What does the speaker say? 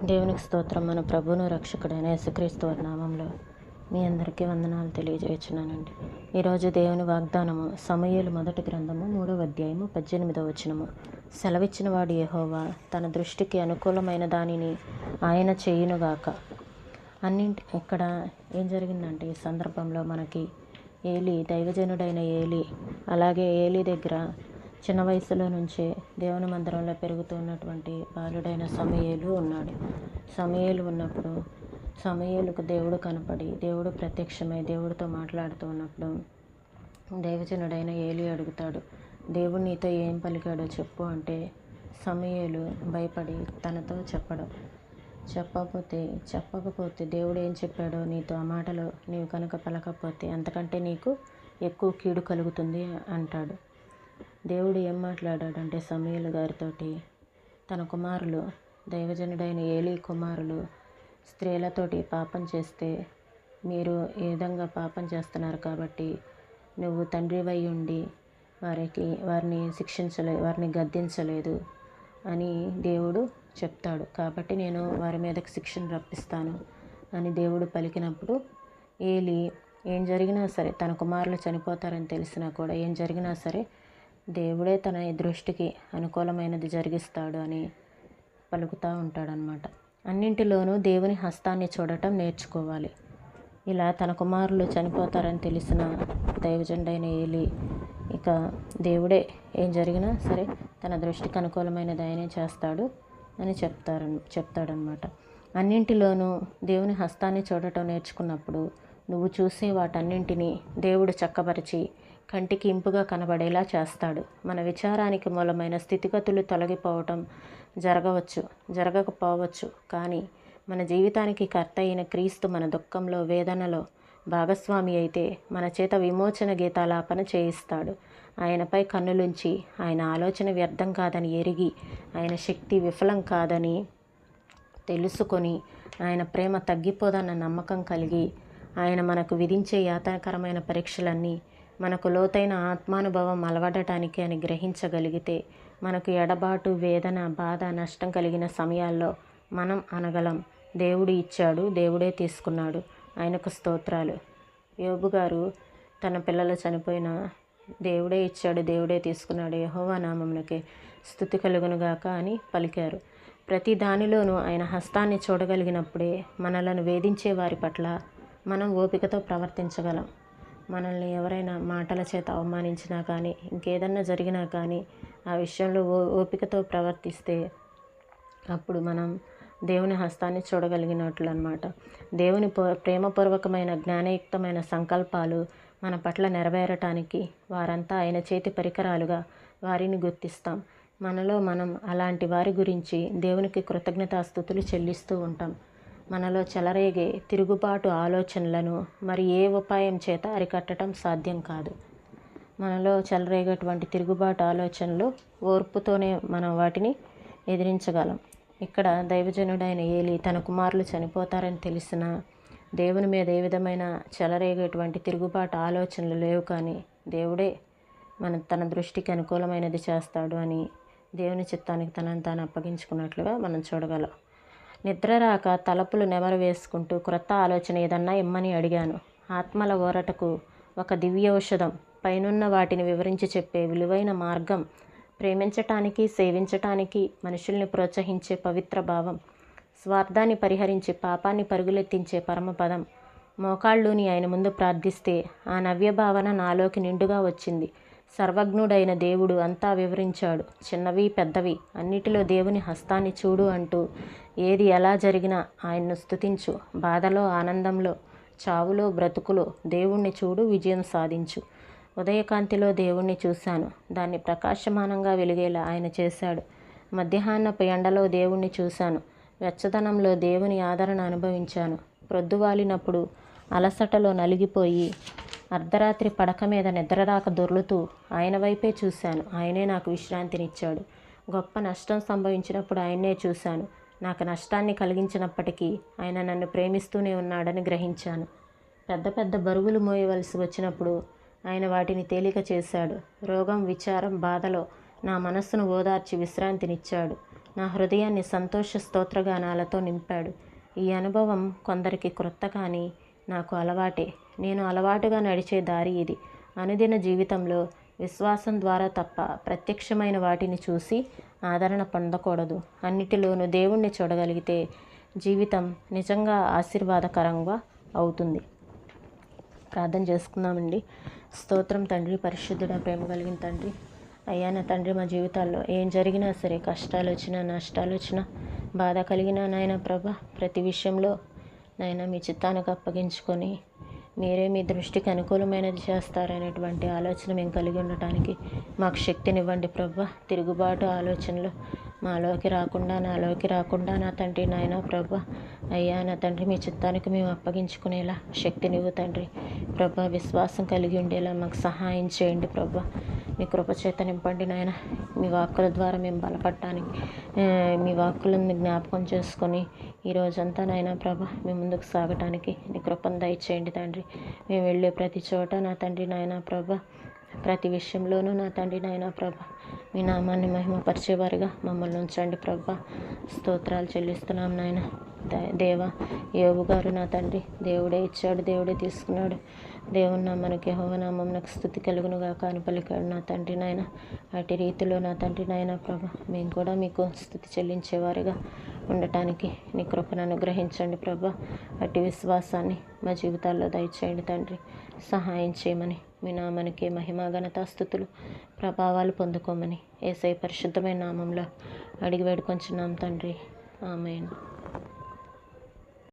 దేవునికి స్తోత్రం. మన ప్రభువును రక్షకుడైన యేసుక్రీస్తు వారి నామంలో మీ అందరికీ వందనాలు తెలియజేస్తున్నానండి. ఈరోజు దేవుని వాగ్దానము సమూయేలు మొదటి గ్రంథము 3వ అధ్యాయము 18వ వచనము. సెలవిచ్చిన వాడు యెహోవా, తన దృష్టికి అనుకూలమైన దానిని ఆయన చేయునుగాక. ఇక్కడ ఏం జరిగిందంటే, ఈ సందర్భంలో మనకి ఏలీ, దైవజనుడైన ఏలీ, అలాగే ఏలీ దగ్గర చిన్న వయసులో నుంచే దేవుని మందిరంలో పెరుగుతున్నటువంటి బాలుడైన సమూయేలు ఉన్నాడు. సమూయేలు ఉన్నప్పుడు సమూయేలుకు దేవుడు కనపడి, దేవుడు ప్రత్యక్షమై దేవుడితో మాట్లాడుతూ ఉన్నప్పుడు దైవజనుడైన ఏలీ అడుగుతాడు, దేవుడు నీతో ఏం పలికాడో చెప్పు అంటే సమూయేలు భయపడి తనతో చెప్పకపోతే దేవుడు ఏం చెప్పాడో నీతో ఆ మాటలు నీవు కనుక పలకపోతే అంతకంటే నీకు ఎక్కువ కీడు కలుగుతుంది అంటాడు. దేవుడు ఏం మాట్లాడాడంటే సమూయేలు గారితోటి, తన కుమారులు, దైవజనుడైన ఏలీ కుమారులు స్త్రీలతోటి పాపం చేస్తే మీరు ఈ విధంగా పాపం చేస్తున్నారు కాబట్టి నువ్వు తండ్రివై ఉండి వారిని గద్దించలేదు అని దేవుడు చెప్తాడు. కాబట్టి నేను వారి మీదకి శిక్షను రప్పిస్తాను అని దేవుడు పలికినప్పుడు ఏలీ ఏం జరిగినా సరే, తన కుమారులు చనిపోతారని తెలిసినా కూడా ఏం జరిగినా సరే దేవుడే తన దృష్టికి అనుకూలమైనది జరిగిస్తాడు అని పలుకుతూ ఉంటాడనమాట. అన్నింటిలోనూ దేవుని హస్తాన్ని చూడటం నేర్చుకోవాలి. ఇలా తన కుమారులు చనిపోతారని తెలిసిన దైవజనుడైన ఏలీ ఇక దేవుడే ఏం జరిగినా సరే తన దృష్టికి అనుకూలమైనది ఆయనే చేస్తాడు అని చెప్తాడనమాట. అన్నింటిలోనూ దేవుని హస్తాన్ని చూడటం నేర్చుకున్నప్పుడు నువ్వు చూసే వాటన్నింటినీ దేవుడు చక్కబరిచి కంటికి ఇంపుగా కనబడేలా చేస్తాడు. మన విచారానికి మూలమైన స్థితిగతులు తొలగిపోవటం జరగకపోవచ్చు, కానీ మన జీవితానికి కర్త అయిన క్రీస్తు మన దుఃఖంలో, వేదనలో భాగస్వామి అయితే మన చేత విమోచన గీతాలాపన చేయిస్తాడు. ఆయనపై కన్నులుంచి ఆయన ఆలోచన వ్యర్థం కాదని ఎరిగి, ఆయన శక్తి విఫలం కాదని తెలుసుకొని, ఆయన ప్రేమ తగ్గిపోదన్న నమ్మకం కలిగి, ఆయన మనకు విధించే యాతనకరమైన పరీక్షలన్నీ మనకు లోతైన ఆత్మానుభవం అలవడటానికి అని గ్రహించగలిగితే మనకు ఎడబాటు, వేదన, బాధ, నష్టం కలిగిన సమయాల్లో మనం అనగలం, దేవుడు ఇచ్చాడు, దేవుడే తీసుకున్నాడు, ఆయనకు స్తోత్రాలు. యోబు గారు తన పిల్లలు చనిపోయిన దేవుడే ఇచ్చాడు, దేవుడే తీసుకున్నాడు, యెహోవా నామమునకే స్తుతి కలుగునుగాక అని పలికారు. ప్రతి దానిలోనూ ఆయన హస్తాన్ని చూడగలిగినప్పుడే మనలను వేధించే వారి పట్ల మనం ఓపికతో ప్రవర్తించగలం. మనల్ని ఎవరైనా మాటల చేత అవమానించినా కానీ, ఇంకేదన్నా జరిగినా కానీ ఆ విషయంలో ఓపికతో ప్రవర్తిస్తే అప్పుడు మనం దేవుని హస్తాన్ని చూడగలిగినట్లు అన్నమాట. దేవుని ప్రేమపూర్వకమైన జ్ఞానయుక్తమైన సంకల్పాలు మన పట్ల నెరవేరటానికి వారంతా ఆయన చేతి పరికరాలుగా వారిని గుర్తిస్తాం. మనలో మనం అలాంటి వారి గురించి దేవునికి కృతజ్ఞతాస్తుతులు చెల్లిస్తూ ఉంటాం. మనలో చెలరేగే తిరుగుబాటు ఆలోచనలను మరి ఏ ఉపాయం చేత అరికట్టడం సాధ్యం కాదు. మనలో చెలరేగేటువంటి తిరుగుబాటు ఆలోచనలు ఓర్పుతోనే మనం వాటిని ఎదిరించగలం. ఇక్కడ దైవజనుడైన ఏలీ తన కుమారులు చనిపోతారని తెలిసిన దేవుని మీద ఏ విధమైన చెలరేగేటువంటి తిరుగుబాటు ఆలోచనలు లేవు, కానీ దేవుడే తన దృష్టికి అనుకూలమైనది చేస్తాడు అని దేవుని చిత్తానికి తనను తాను అప్పగించుకున్నట్లుగా మనం చూడగలం. నిద్ర రాక తలపులు నెమరు వేసుకుంటూ క్రొత్త ఆలోచన ఏదన్నా ఇమ్మని అడిగాను. ఆత్మల ఊరటకు ఒక దివ్య ఔషధం, పైనున్న వాటిని వివరించి చెప్పే విలువైన మార్గం, ప్రేమించటానికి, సేవించటానికి మనుషుల్ని ప్రోత్సహించే పవిత్ర భావం, స్వార్థాన్ని పరిహరించి పాపాన్ని పరుగులెత్తించే పరమపదం. మోకాళ్ళూని ఆయన ముందు ప్రార్థిస్తే ఆ నవ్య భావన నాలోకి నిండుగా వచ్చింది. సర్వజ్ఞుడైన దేవుడు అంతా వివరించాడు. చిన్నవి పెద్దవి అన్నిటిలో దేవుని హస్తాన్ని చూడు అంటూ ఏది ఎలా జరిగినా ఆయన్ను స్తుతించు. బాధలో, ఆనందంలో, చావులో, బ్రతుకులో దేవుణ్ణి చూడు, విజయం సాధించు. ఉదయకాంతిలో దేవుణ్ణి చూశాను, దాన్ని ప్రకాశమానంగా వెలిగేలా ఆయన చేశాడు. మధ్యాహ్నపు ఎండలో దేవుణ్ణి చూశాను, వెచ్చదనంలో దేవుని ఆదరణ అనుభవించాను. ప్రొద్దువాలినప్పుడు అలసటలో నలిగిపోయి అర్ధరాత్రి పడక మీద నిద్రరాక దొర్లుతూ ఆయన వైపే చూశాను. ఆయనే నాకు విశ్రాంతినిచ్చాడు. గొప్ప నష్టం సంభవించినప్పుడు ఆయన్నే చూశాను. నాకు నష్టాన్ని కలిగించినప్పటికీ ఆయన నన్ను ప్రేమిస్తూనే ఉన్నాడని గ్రహించాను. పెద్ద పెద్ద బరువులు మోయవలసి వచ్చినప్పుడు ఆయన వాటిని తేలిక చేశాడు. రోగం, విచారం, బాధలో నా మనస్సును ఓదార్చి విశ్రాంతినిచ్చాడు. నా హృదయాన్ని సంతోష స్తోత్రగానాలతో నింపాడు. ఈ అనుభవం కొందరికి క్రొత్త కానీ నాకు అలవాటే. నేను అలవాటుగా నడిచే దారి ఇది. అనుదిన జీవితంలో విశ్వాసం ద్వారా తప్ప ప్రత్యక్షమైన వాటిని చూసి ఆదరణ పొందకూడదు. అన్నిటిలోనూ దేవుణ్ణి చూడగలిగితే జీవితం నిజంగా ఆశీర్వాదకరంగా అవుతుంది. ప్రార్థన చేసుకుందామండి. స్తోత్రం తండ్రి, పరిశుద్ధుడ, ప్రేమ కలిగిన తండ్రి. అయ్యా నా తండ్రి, మా జీవితాల్లో ఏం జరిగినా సరే, కష్టాలు వచ్చినా, నష్టాలు వచ్చినా, బాధ కలిగినా నాయన ప్రభ, ప్రతి విషయంలో నాయన మీ చిత్తానికి అప్పగించుకొని మీరే మీ దృష్టికి అనుకూలమైనది చేస్తారనేటువంటి ఆలోచన మేము కలిగి ఉండటానికి మాకు శక్తినివ్వండి ప్రభ. తిరుగుబాటు ఆలోచనలు మాలోకి రాకుండా, నాలోకి రాకుండా నా తండ్రి నాయన ప్రభ, అయ్యా నా తండ్రి, మీ చిత్తానికి మేము అప్పగించుకునేలా శక్తినివ్వు తండ్రి ప్రభ. విశ్వాసం కలిగి ఉండేలా మాకు సహాయం చేయండి ప్రభ. మీ కృపచేత నింపండి నాయన. మీ వాక్కుల ద్వారా మేము బలపడటానికి, మీ వాక్కులను జ్ఞాపకం చేసుకొని ఈ రోజంతా నాయన ప్రభ మీ ముందుకు సాగటానికి నీ కృపను దయచేయండి తండ్రి. మేము వెళ్ళే ప్రతి చోట నా తండ్రి నాయన ప్రభ, ప్రతి విషయంలోనూ నా తండ్రి నాయన ప్రభ మీ నామాన్ని మహిమపరిచేవారుగా మమ్మల్ని ఉంచండి ప్రభ. స్తోత్రాలు చెల్లిస్తున్నాం నాయన. దేవా, యోబు గారు నా తండ్రి, దేవుడే ఇచ్చాడు, దేవుడే తీసుకున్నాడు. దేవుని నామానికి, యెహోవా నామమునకు స్తుతి కలుగునుగా అని పలికాడు నా తండ్రి నాయన. అటు రీతిలో నా తండ్రి నాయన ప్రభ మేము కూడా మీకు స్తుతి చెల్లించేవారుగా ఉండటానికి నీ కృపను అనుగ్రహించండి ప్రభ. అటు విశ్వాసాన్ని మా జీవితాల్లో దయచేయండి తండ్రి. సహాయం చేయమని మీ నామానికి మహిమ, ఘనత, స్తుతులు, ప్రభావాలు పొందుకోమని యేసయ్య పరిశుద్ధమైన నామంలో అడిగి వేడుకొంచున్నాం తండ్రి. ఆమేన్.